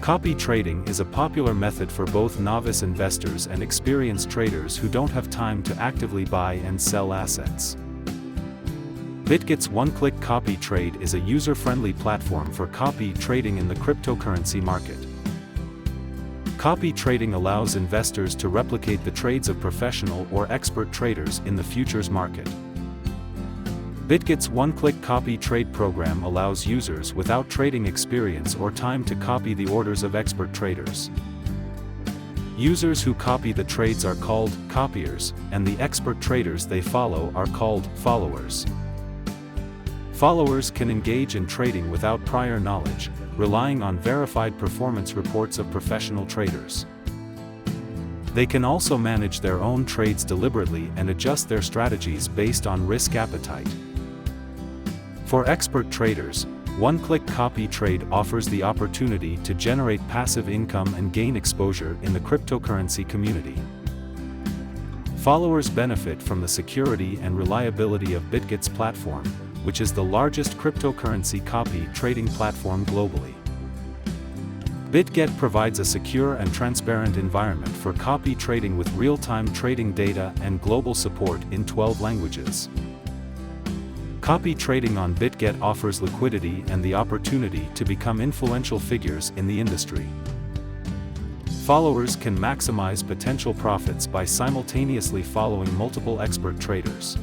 Copy trading is a popular method for both novice investors and experienced traders who don't have time to actively buy and sell assets. BitGet's one-click copy trade is a user-friendly platform for copy trading in the cryptocurrency market. Copy trading allows investors to replicate the trades of professional or expert traders in the futures market. BitGet's one-click copy trade program allows users without trading experience or time to copy the orders of expert traders. Users who copy the trades are called copiers, and the expert traders they follow are called followers. Followers can engage in trading without prior knowledge, relying on verified performance reports of professional traders. They can also manage their own trades deliberately and adjust their strategies based on risk appetite. For expert traders, one-click copy trade offers the opportunity to generate passive income and gain exposure in the cryptocurrency community. Followers benefit from the security and reliability of BitGet's platform, which is the largest cryptocurrency copy trading platform globally. BitGet provides a secure and transparent environment for copy trading with real-time trading data and global support in 12 languages. Copy trading on BitGet offers liquidity and the opportunity to become influential figures in the industry. Followers can maximize potential profits by simultaneously following multiple expert traders.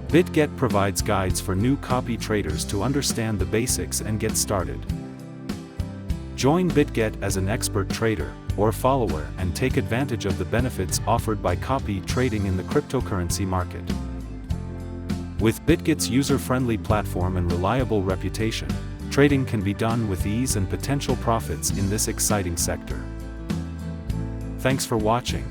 BitGet provides guides for new copy traders to understand the basics and get started. Join BitGet as an expert trader or follower and take advantage of the benefits offered by copy trading in the cryptocurrency market. With BitGet's user-friendly platform and reliable reputation, trading can be done with ease and potential profits in this exciting sector. Thanks for watching.